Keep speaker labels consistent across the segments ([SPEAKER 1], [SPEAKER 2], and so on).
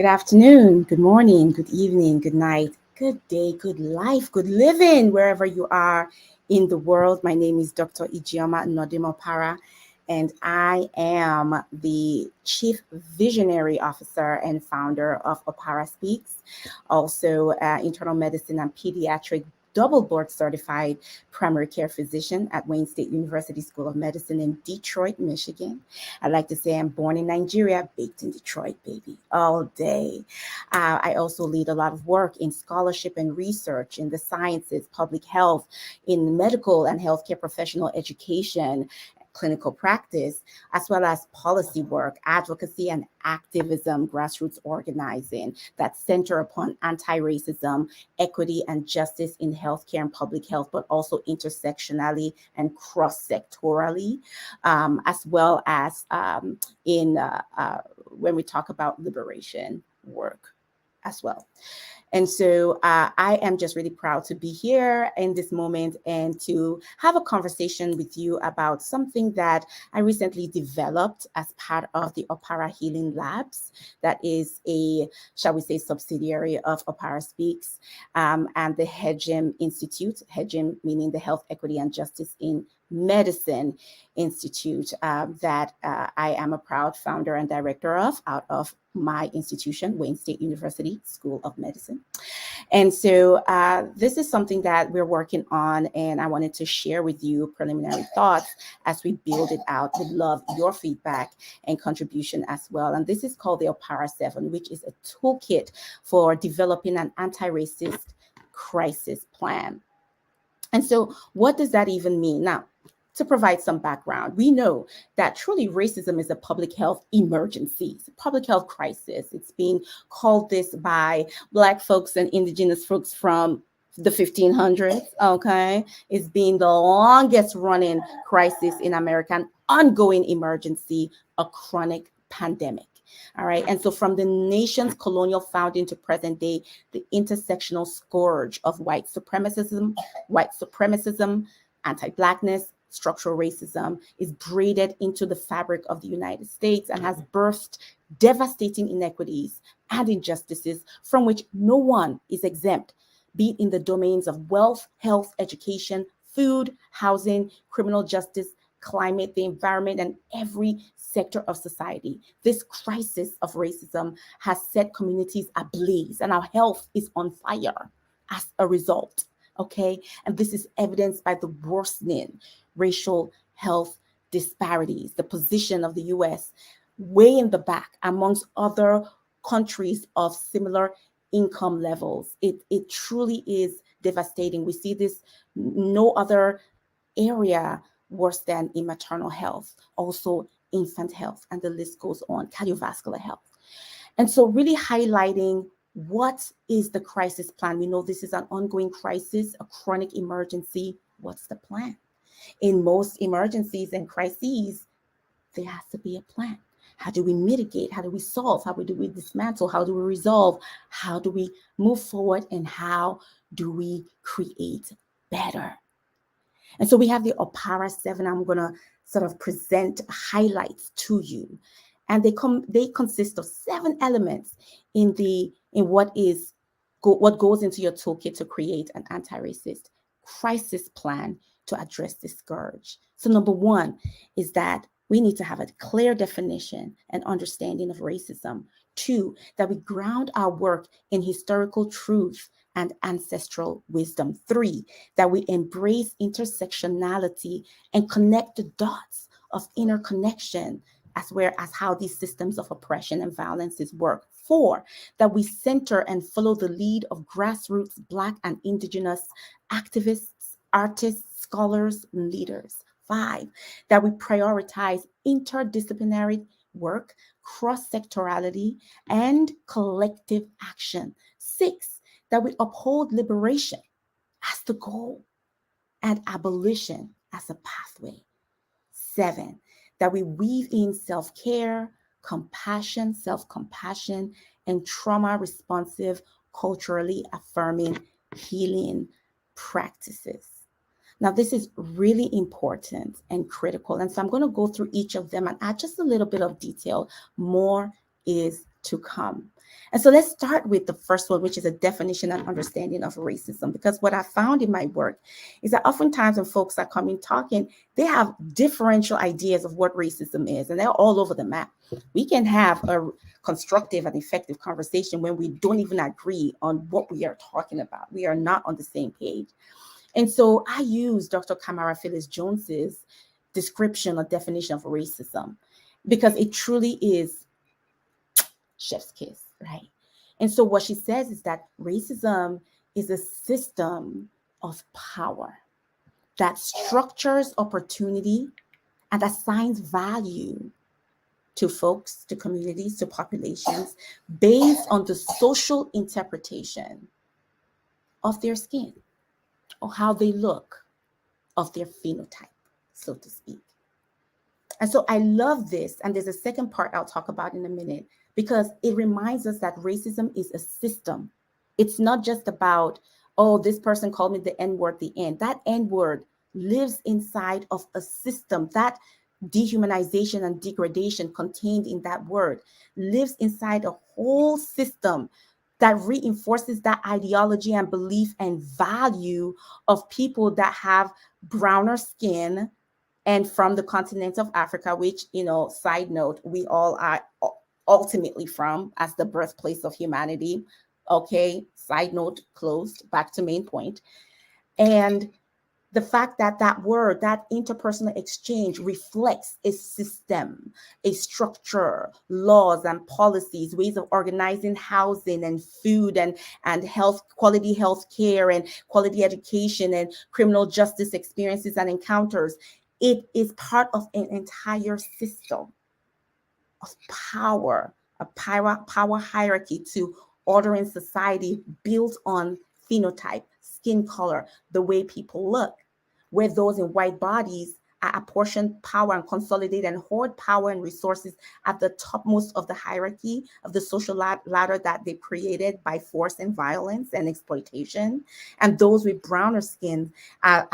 [SPEAKER 1] Good afternoon, good morning, good evening, good night, good day, good life, good living, wherever you are in the world. My name is Dr. Ijeoma Nodim Opara, and I am the Chief Visionary Officer and founder of Opara Speaks, also internal medicine and pediatric double board certified primary care physician at Wayne State University School of Medicine in Detroit, Michigan. I like to say I'm born in Nigeria, baked in Detroit, baby, all day. I also lead a lot of work in scholarship and research in the sciences, public health, in medical and healthcare professional education, clinical practice, as well as policy work, advocacy, and activism, grassroots organizing that center upon anti-racism, equity, and justice in healthcare and public health, but also intersectionally and cross-sectorally, as well as in when we talk about liberation work as well. And so I am just really proud to be here in this moment and to have a conversation with you about something that I recently developed as part of the Opara Healing Labs. That is a, shall we say, subsidiary of Opara Speaks and the HEGIM Institute, HEGIM meaning the Health, Equity, and Justice in Medicine Institute that I am a proud founder and director of out of my institution, Wayne State University School of Medicine. And so this is something that we're working on, and I wanted to share with you preliminary thoughts as we build it out. Would love your feedback and contribution as well. And this is called the Opara 7, which is a toolkit for developing an anti-racist crisis plan. And so what does that even mean? Now, to provide some background, we know that truly racism is a public health emergency, it's a public health crisis. It's being called this by Black folks and Indigenous folks from the 1500s, okay? It's been the longest running crisis in America, an ongoing emergency, a chronic pandemic. All right. And so from the nation's colonial founding to present day, the intersectional scourge of white supremacism, anti-Blackness, structural racism is braided into the fabric of the United States and has birthed devastating inequities and injustices from which no one is exempt, be it in the domains of wealth, health, education, food, housing, criminal justice, climate, the environment, and every sector of society. This crisis of racism has set communities ablaze, and our health is on fire as a result. Okay, and this is evidenced by the worsening racial health disparities, the position of the US way in the back amongst other countries of similar income levels. It truly is devastating. We see this no other area worse than in maternal health, also infant health, and the list goes on, cardiovascular health. And so really highlighting what is the crisis plan? We know this is an ongoing crisis, a chronic emergency. What's the plan? In most emergencies and crises, there has to be a plan. How do we mitigate? How do we solve? How do we dismantle? How do we resolve? How do we move forward? And how do we create better? And so we have the Opara 7. I'm going to sort of present highlights to you. And they consist of 7 elements in what goes into your toolkit to create an anti-racist crisis plan to address this scourge. So number 1 is that we need to have a clear definition and understanding of racism. 2, that we ground our work in historical truth and ancestral wisdom. 3, that we embrace intersectionality and connect the dots of interconnection as well as how these systems of oppression and violences work. 4, that we center and follow the lead of grassroots Black and Indigenous activists, artists, scholars, and leaders. 5, that we prioritize interdisciplinary work, cross-sectorality, and collective action. 6, that we uphold liberation as the goal and abolition as a pathway. 7, that we weave in self-care, compassion, self-compassion, and trauma-responsive, culturally affirming healing practices. Now, this is really important and critical. And so I'm going to go through each of them and add just a little bit of detail. More is to come. And so let's start with the first one, which is a definition and understanding of racism. Because what I found in my work is that oftentimes when folks are coming talking, they have differential ideas of what racism is, and they're all over the map. We can have a constructive and effective conversation when we don't even agree on what we are talking about. We are not on the same page. And so I use Dr. Kamara Phyllis Jones's description or definition of racism because it truly is chef's kiss, right? And so what she says is that racism is a system of power that structures opportunity and assigns value to folks, to communities, to populations based on the social interpretation of their skin or how they look, of their phenotype, so to speak. And so I love this. And there's a second part I'll talk about in a minute, because it reminds us that racism is a system. It's not just about, oh, this person called me the N-word, the N. That N-word lives inside of a system. That dehumanization and degradation contained in that word lives inside a whole system that reinforces that ideology and belief and value of people that have browner skin and from the continent of Africa, which, side note, we all are ultimately from as the birthplace of humanity. Okay, side note closed, back to main point. And the fact that that word, that interpersonal exchange reflects a system, a structure, laws and policies, ways of organizing housing and food and health, quality health care and quality education and criminal justice experiences and encounters. It is part of an entire system of power, a power hierarchy to ordering society built on phenotype, skin color, the way people look, where those in white bodies are apportioned power and consolidate and hoard power and resources at the topmost of the hierarchy of the social ladder that they created by force and violence and exploitation. And those with browner skin are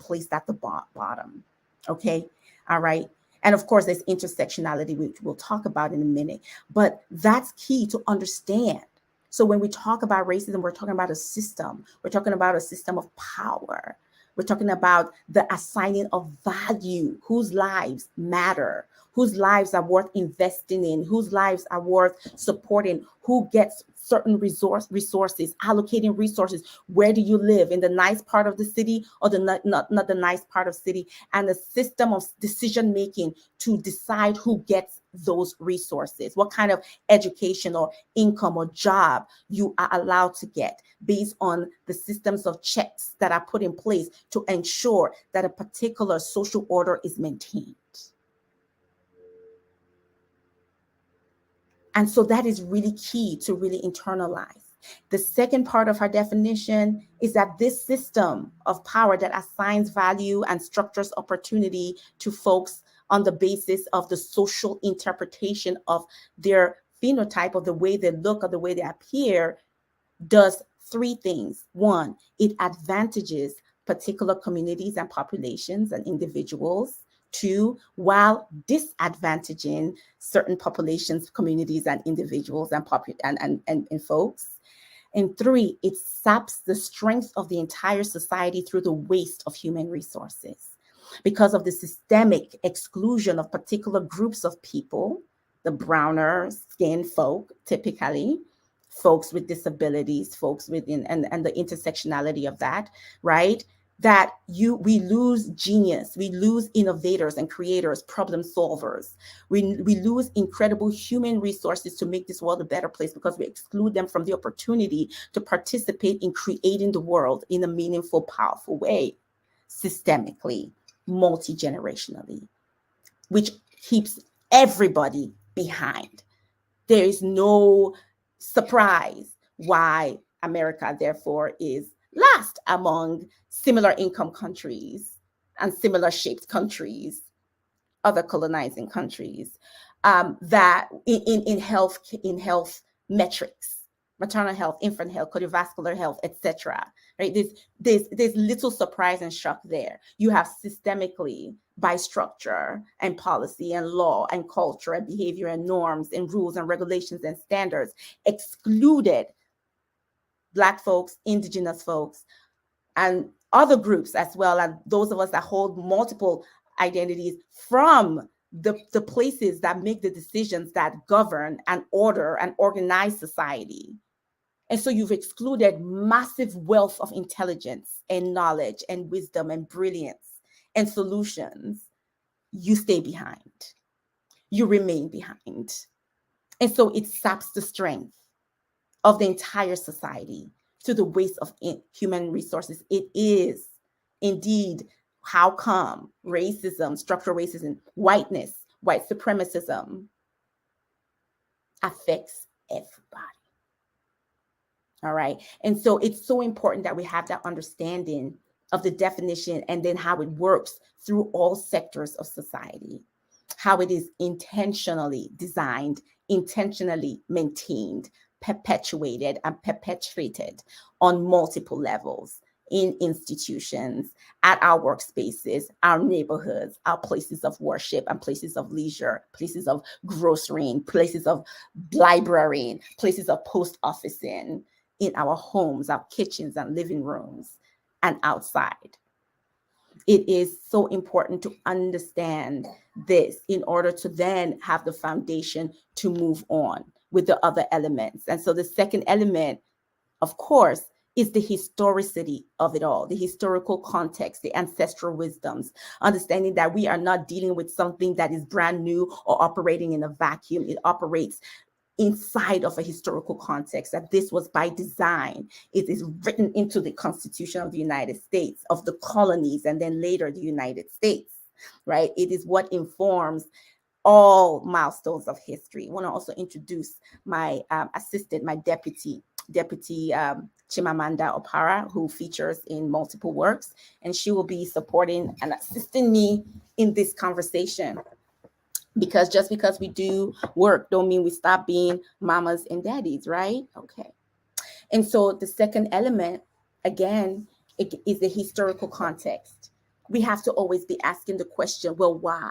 [SPEAKER 1] placed at the bottom. Okay, all right. And of course, there's intersectionality, which we'll talk about in a minute. But that's key to understand. So when we talk about racism, we're talking about a system. We're talking about a system of power. We're talking about the assigning of value, whose lives matter, whose lives are worth investing in, whose lives are worth supporting, who gets certain resources, allocating resources. Where do you live? In the nice part of the city or the not the nice part of city? And the system of decision making to decide who gets those resources, what kind of education or income or job you are allowed to get based on the systems of checks that are put in place to ensure that a particular social order is maintained. And so that is really key to really internalize. The second part of our definition is that this system of power that assigns value and structures opportunity to folks on the basis of the social interpretation of their phenotype, of the way they look or the way they appear, does three things. One, it advantages particular communities and populations and individuals. Two, while disadvantaging certain populations, communities, and individuals and folks. And three, it saps the strength of the entire society through the waste of human resources. Because of the systemic exclusion of particular groups of people, the browner skinned folk, typically, folks with disabilities, folks within, and the intersectionality of that, right? That we lose genius, we lose innovators and creators, problem solvers. We lose incredible human resources to make this world a better place because we exclude them from the opportunity to participate in creating the world in a meaningful, powerful way, systemically, multi-generationally, which keeps everybody behind. There is no surprise why America, therefore, is last among similar income countries and similar shaped countries, other colonizing countries, that in health metrics, maternal health, infant health, cardiovascular health, etc. Right? There's little surprise and shock there. You have systemically by structure and policy and law and culture and behavior and norms and rules and regulations and standards, excluded Black folks, Indigenous folks, and other groups as well, and those of us that hold multiple identities from the places that make the decisions that govern and order and organize society. And so you've excluded massive wealth of intelligence and knowledge and wisdom and brilliance and solutions. You stay behind. You remain behind. And so it saps the strength of the entire society to the waste of human resources. It is indeed how come racism, structural racism, whiteness, white supremacism affects everybody. All right. And so it's so important that we have that understanding of the definition and then how it works through all sectors of society, how it is intentionally designed, intentionally maintained, perpetuated, and perpetrated on multiple levels in institutions, at our workspaces, our neighborhoods, our places of worship and places of leisure, places of grocerying, places of librarying, places of post officing, in our homes, our kitchens and living rooms, and outside. It is so important to understand this in order to then have the foundation to move on with the other elements. And so the second element, of course, is the historicity of it all, the historical context, the ancestral wisdoms, understanding that we are not dealing with something that is brand new or operating in a vacuum. It operates inside of a historical context, that this was by design. It is written into the Constitution of the United States, of the colonies, and then later the United States, right? It is what informs all milestones of history. I want to also introduce my assistant, my deputy Chimamanda Opara, who features in multiple works, and she will be supporting and assisting me in this conversation. Because just because we do work don't mean we stop being mamas and daddies, right? Okay. And so the second element, again, it is the historical context. We have to always be asking the question, well, why?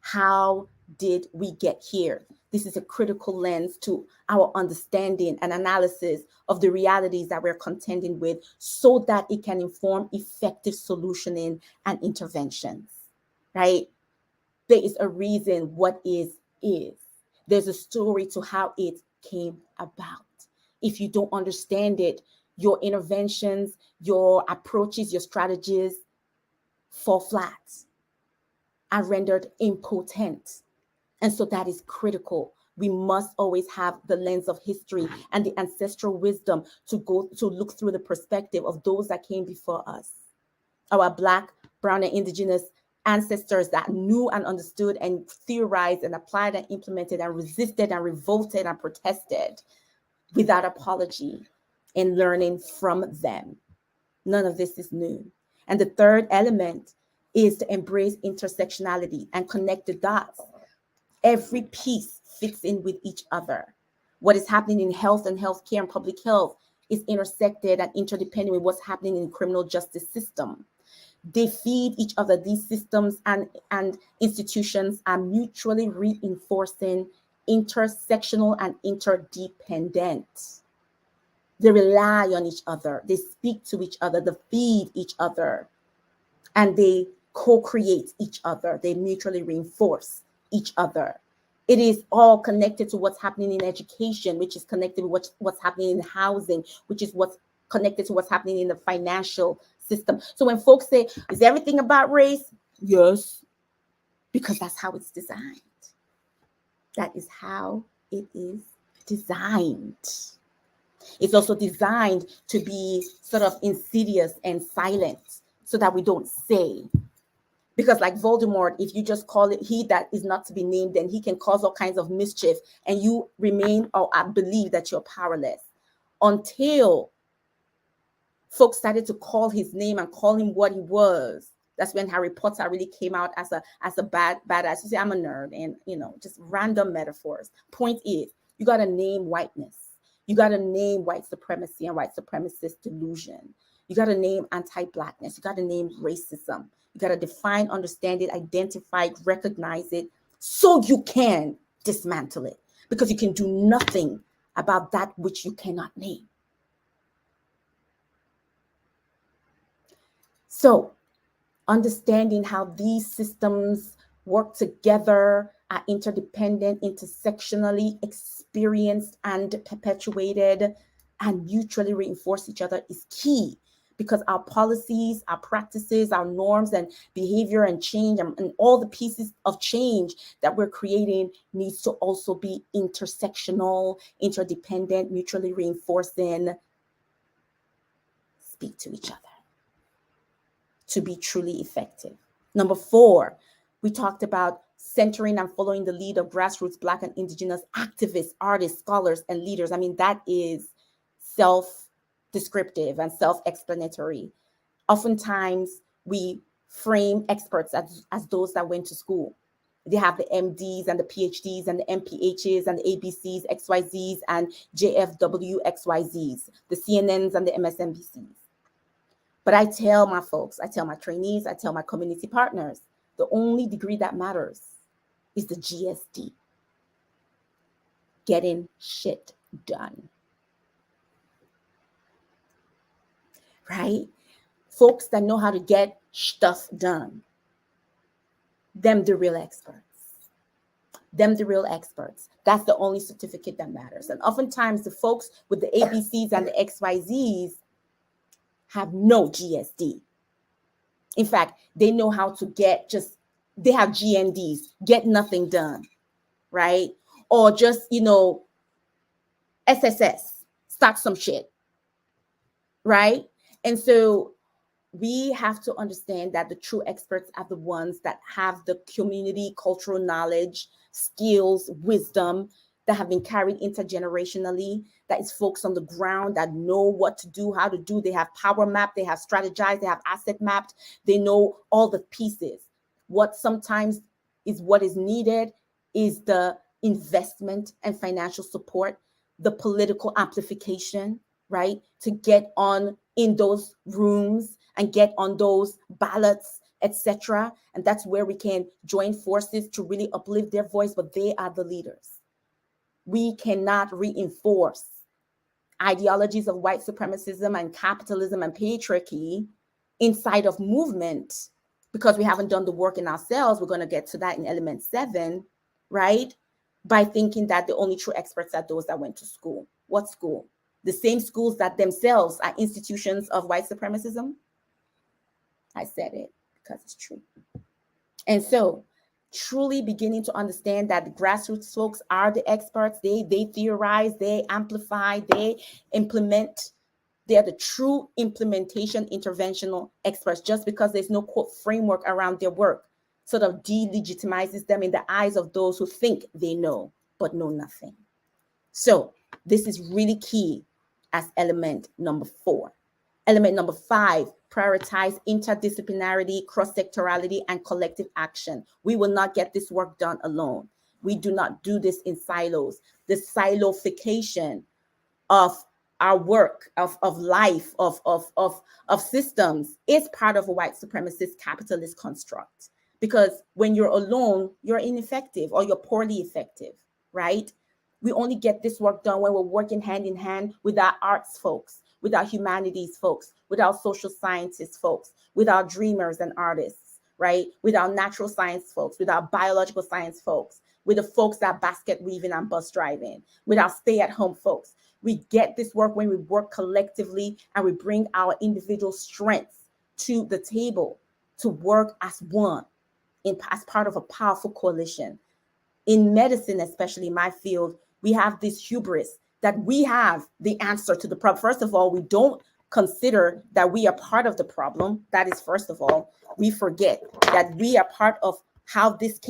[SPEAKER 1] How did we get here? This is a critical lens to our understanding and analysis of the realities that we're contending with, so that it can inform effective solutioning and interventions, right? There is a reason what is. There's a story to how it came about. If you don't understand it, your interventions, your approaches, your strategies fall flat, are rendered impotent. And so that is critical. We must always have the lens of history and the ancestral wisdom to look through the perspective of those that came before us. Our Black, Brown, and Indigenous ancestors that knew and understood and theorized and applied and implemented and resisted and revolted and protested without apology, and learning from them. None of this is new. And the third element is to embrace intersectionality and connect the dots. Every piece fits in with each other. What is happening in health and healthcare and public health is intersected and interdependent with what's happening in the criminal justice system. They feed each other. These systems and institutions are mutually reinforcing, intersectional and interdependent. They rely on each other. They speak to each other. They feed each other. And they co-create each other. They mutually reinforce each other. It is all connected to what's happening in education, which is connected with what's happening in housing, which is what's connected to what's happening in the financial system. So when folks say, is everything about race? Yes, because that's how it's designed. That is how it is designed. It's also designed to be sort of insidious and silent so that we don't say. Because like Voldemort, if you just call it he that is not to be named, then he can cause all kinds of mischief and you remain or believe that you're powerless. Until folks started to call his name and call him what he was. That's when Harry Potter really came out as a badass. You say, I'm a nerd, and just random metaphors. Point is, you got to name whiteness. You got to name white supremacy and white supremacist delusion. You got to name anti-Blackness. You got to name racism. You got to define, understand it, identify it, recognize it, so you can dismantle it, because you can do nothing about that which you cannot name. So understanding how these systems work together, are interdependent, intersectionally experienced and perpetuated, and mutually reinforce each other is key, because our policies, our practices, our norms and behavior and change, and all the pieces of change that we're creating needs to also be intersectional, interdependent, mutually reinforcing, speak to each other to be truly effective. Number 4, we talked about centering and following the lead of grassroots Black and Indigenous activists, artists, scholars, and leaders. I mean, that is self-descriptive and self-explanatory. Oftentimes, we frame experts as those that went to school. They have the MDs and the PhDs and the MPHs and the ABCs, XYZs, and JFW XYZs, the CNNs and the MSNBCs. But I tell my folks, I tell my trainees, I tell my community partners, the only degree that matters is the GSD. Getting shit done. Right? Folks that know how to get stuff done. Them the real experts. Them the real experts. That's the only certificate that matters. And oftentimes the folks with the ABCs and the XYZs have no GSD. In fact, they know how to they have GNDs, get nothing done, right? Or just, SSS, start some shit, right? And so we have to understand that the true experts are the ones that have the community, cultural knowledge, skills, wisdom that have been carried intergenerationally, that is folks on the ground that know what to do, how to do. They have power mapped, they have strategized, they have asset mapped, they know all the pieces. What sometimes is what is needed is the investment and financial support, the political amplification, right? To get on in those rooms and get on those ballots, etc. And that's where we can join forces to really uplift their voice, but they are the leaders. We cannot reinforce ideologies of white supremacism and capitalism and patriarchy inside of movement because we haven't done the work in ourselves. We're going to get to that in element 7, right? By thinking that the only true experts are those that went to school. What school? The same schools that themselves are institutions of white supremacism? I said it because it's true. And so truly beginning to understand that the grassroots folks are the experts. They theorize, they amplify, they implement. They're the true implementation interventional experts. Just because there's no quote framework around their work sort of delegitimizes them in the eyes of those who think they know but know nothing. So this is really key as element number 4. Element number 5, prioritize interdisciplinarity, cross-sectorality, and collective action. We will not get this work done alone. We do not do this in silos. The siloification of our work, of life, of systems is part of a white supremacist capitalist construct. Because when you're alone, you're ineffective or you're poorly effective, right? We only get this work done when we're working hand in hand with our arts folks, with our humanities folks, with our social sciences folks, with our dreamers and artists, right? With our natural science folks, with our biological science folks, with the folks that are basket weaving and bus driving, with our stay-at-home folks. We get this work when we work collectively and we bring our individual strengths to the table to work as one, as part of a powerful coalition. In medicine, especially my field, we have this hubris that we have the answer to the problem. First of all, we don't consider that we are part of the problem. That is, first of all, we forget that we are part of how this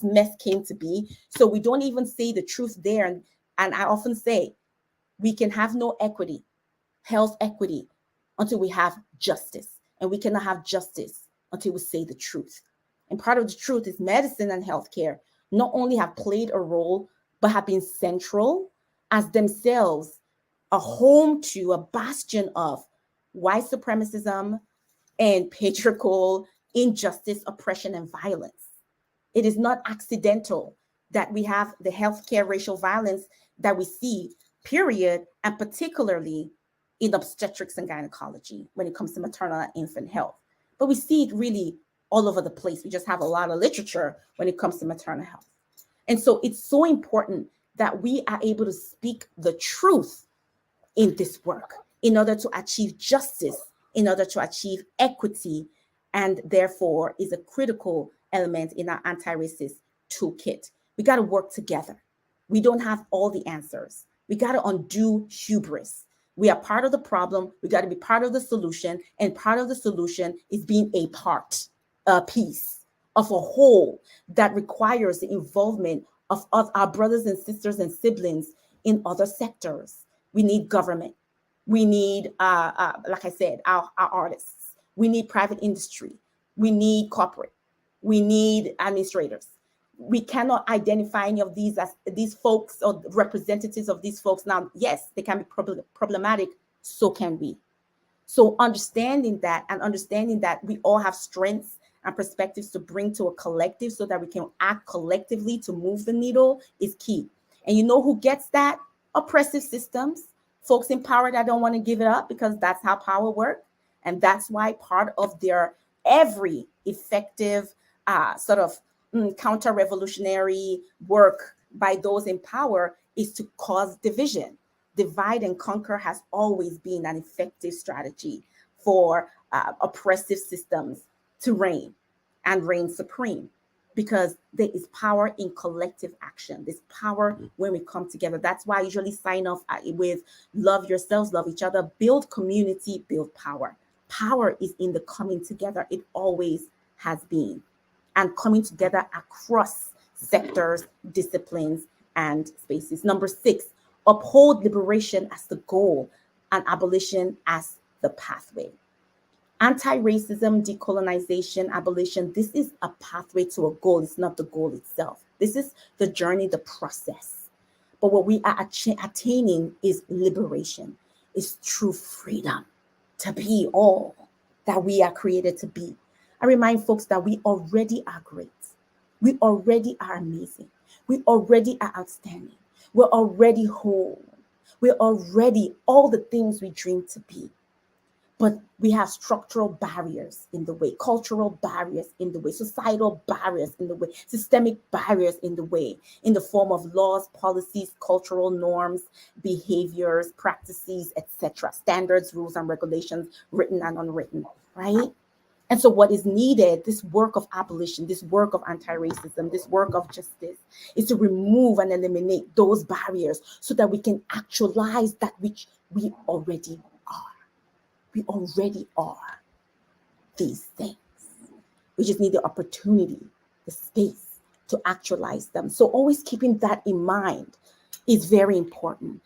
[SPEAKER 1] mess came to be. So we don't even say the truth there. And I often say, we can have no equity, health equity, until we have justice. And we cannot have justice until we say the truth. And part of the truth is medicine and healthcare not only have played a role, but have been central as themselves a home to, a bastion of white supremacism and patriarchal injustice, oppression, and violence. It is not accidental that we have the healthcare racial violence that we see, period, and particularly in obstetrics and gynecology when it comes to maternal and infant health. But we see it really all over the place. We just have a lot of literature when it comes to maternal health. And so it's so important that we are able to speak the truth in this work in order to achieve justice, in order to achieve equity, and therefore is a critical element in our anti-racist toolkit. We got to work together. We don't have all the answers. We got to undo hubris. We are part of the problem. We got to be part of the solution. And part of the solution is being a part, a piece of a whole that requires the involvement of our brothers and sisters and siblings in other sectors. We need government. We need, like I said, our artists. We need private industry. We need corporate. We need administrators. We cannot identify any of these as these folks or representatives of these folks. Now, yes, they can be problematic. So can we. So understanding that and understanding that we all have strengths and perspectives to bring to a collective so that we can act collectively to move the needle is key. And you know who gets that? Oppressive systems, folks in power that don't want to give it up because that's how power works. And that's why part of their every effective sort of counter-revolutionary work by those in power is to cause division. Divide and conquer has always been an effective strategy for oppressive systems to reign and reign supreme, because there is power in collective action. There's power when we come together. That's why I usually sign off with love yourselves, love each other, build community, build power. Power is in the coming together. It always has been. And coming together across sectors, disciplines, and spaces. Number 6, uphold liberation as the goal and abolition as the pathway. Anti-racism, decolonization, abolition, this is a pathway to a goal. It's not the goal itself. This is the journey, the process. But what we are attaining is liberation, is true freedom to be all that we are created to be. I remind folks that we already are great. We already are amazing. We already are outstanding. We're already whole. We're already all the things we dream to be. But we have structural barriers in the way, cultural barriers in the way, societal barriers in the way, systemic barriers in the way, in the form of laws, policies, cultural norms, behaviors, practices, etc., standards, rules, and regulations, written and unwritten, right? And so what is needed, this work of abolition, this work of anti-racism, this work of justice, is to remove and eliminate those barriers so that we can actualize that which we already are. We already are these things. We just need the opportunity, the space to actualize them. So always keeping that in mind is very important.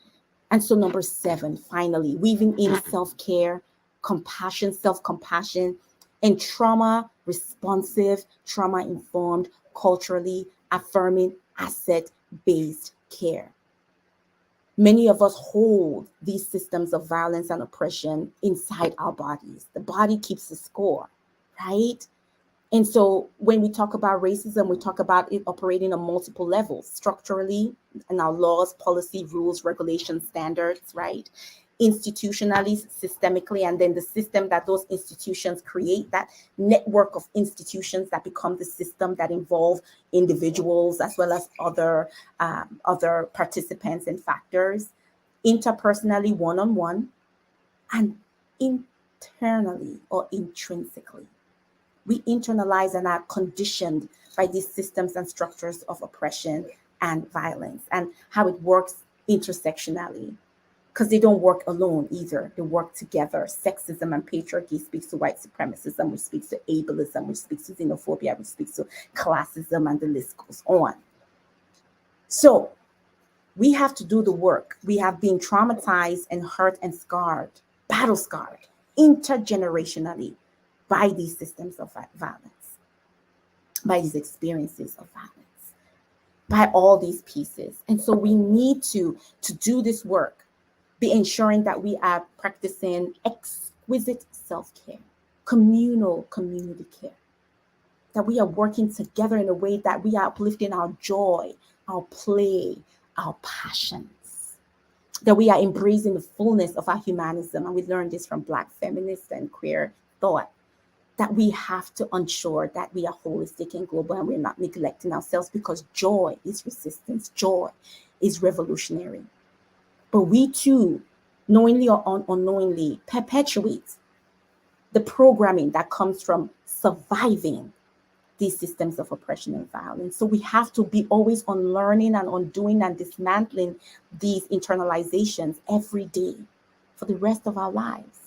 [SPEAKER 1] And so number 7, finally, weaving in self-care, compassion, self-compassion, and trauma-responsive, trauma-informed, culturally affirming, asset-based care. Many of us hold these systems of violence and oppression inside our bodies. The body keeps the score, right? And so when we talk about racism, we talk about it operating on multiple levels, structurally, in our laws, policy, rules, regulations, standards, right? Institutionally, systemically, and then the system that those institutions create, that network of institutions that become the system that involve individuals as well as other participants and factors, interpersonally, one-on-one, and internally or intrinsically. We internalize and are conditioned by these systems and structures of oppression and violence, and how it works intersectionally. Because they don't work alone either. They work together. Sexism and patriarchy speaks to white supremacism, which speaks to ableism, which speaks to xenophobia, which speaks to classism, and the list goes on. So we have to do the work. We have been traumatized and hurt and scarred, battle scarred, intergenerationally by these systems of violence, by these experiences of violence, by all these pieces. And so we need to do this work, be ensuring that we are practicing exquisite self-care, communal community care, that we are working together in a way that we are uplifting our joy, our play, our passions, that we are embracing the fullness of our humanism. And we learned this from Black feminist and queer thought, that we have to ensure that we are holistic and global and we're not neglecting ourselves, because joy is resistance, joy is revolutionary. But we too, knowingly or unknowingly, perpetuate the programming that comes from surviving these systems of oppression and violence. So we have to be always unlearning and undoing and dismantling these internalizations every day for the rest of our lives,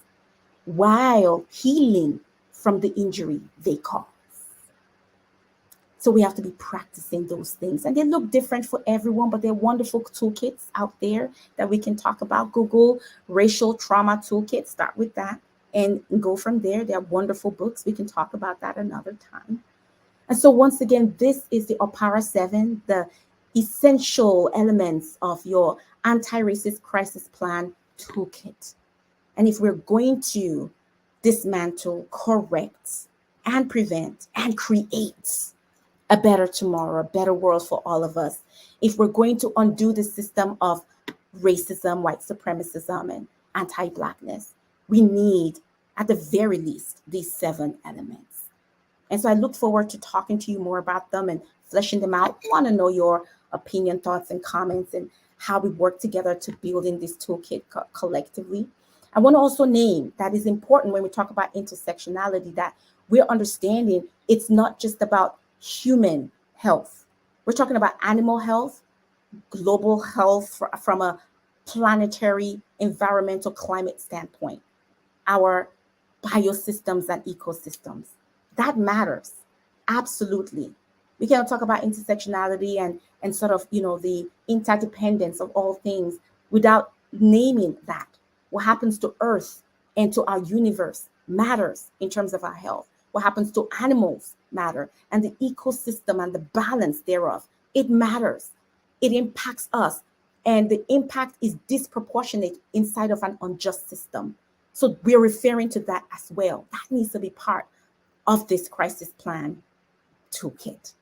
[SPEAKER 1] while healing from the injury they cause. So we have to be practicing those things. And they look different for everyone, but they're wonderful toolkits out there that we can talk about. Google racial trauma toolkit, start with that and go from there. They're wonderful books. We can talk about that another time. And so once again, this is the Opara 7, the essential elements of your anti-racist crisis plan toolkit. And if we're going to dismantle, correct, and prevent, and create a better tomorrow, a better world for all of us, if we're going to undo the system of racism, white supremacism, and anti-Blackness, we need, at the very least, these 7 elements. And so I look forward to talking to you more about them and fleshing them out. I want to know your opinion, thoughts, and comments, and how we work together to build in this toolkit collectively. I want to also name that is important when we talk about intersectionality, that we're understanding it's not just about human health. We're talking about animal health, global health from a planetary, environmental, climate standpoint, our biosystems and ecosystems. That matters. Absolutely. We cannot talk about intersectionality and sort of, the interdependence of all things without naming that. What happens to Earth and to our universe matters in terms of our health. What happens to animals matter, and the ecosystem and the balance thereof, it matters. It impacts us, and the impact is disproportionate inside of an unjust system. So we're referring to that as well. That needs to be part of this crisis plan toolkit.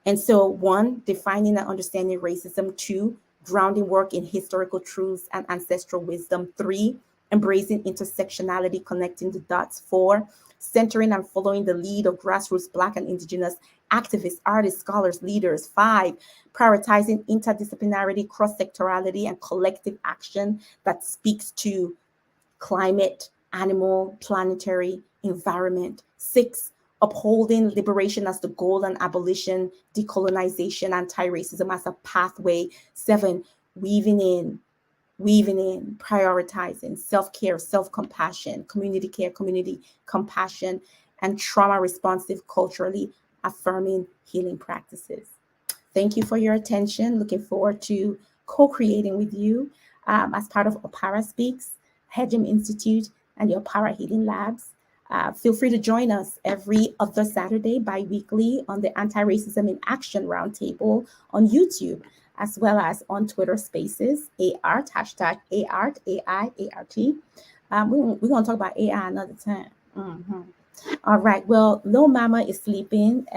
[SPEAKER 1] And so 1, defining and understanding racism. 2, grounding work in historical truths and ancestral wisdom. 3, embracing intersectionality, connecting the dots. 4, centering and following the lead of grassroots Black and Indigenous activists, artists, scholars, leaders. 5, prioritizing interdisciplinarity, cross-sectorality, and collective action that speaks to climate, animal, planetary, environment. 6, upholding liberation as the goal and abolition, decolonization, anti-racism as a pathway. 7, weaving in, prioritizing self-care, self-compassion, community care, community compassion, and trauma-responsive, culturally affirming healing practices. Thank you for your attention. Looking forward to co-creating with you as part of Opara Speaks, Hedgem Institute, and the Opara Healing Labs. Feel free to join us every other Saturday bi-weekly on the Anti-Racism in Action Roundtable on YouTube, as well as on Twitter Spaces, ART, hashtag ART, A-I-A-R-T. We're going to talk about AI another time. Mm-hmm. All right. Well, Lil Mama is sleeping,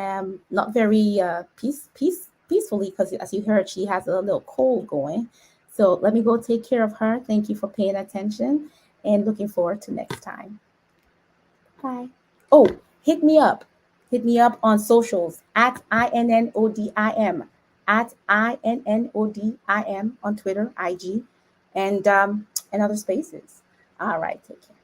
[SPEAKER 1] not very peacefully, because as you heard, she has a little cold going. So let me go take care of her. Thank you for paying attention, and looking forward to next time. Bye. Oh, hit me up. Hit me up on socials at INNODIM, at INNODIM on Twitter, IG, and other spaces. All right. Take care.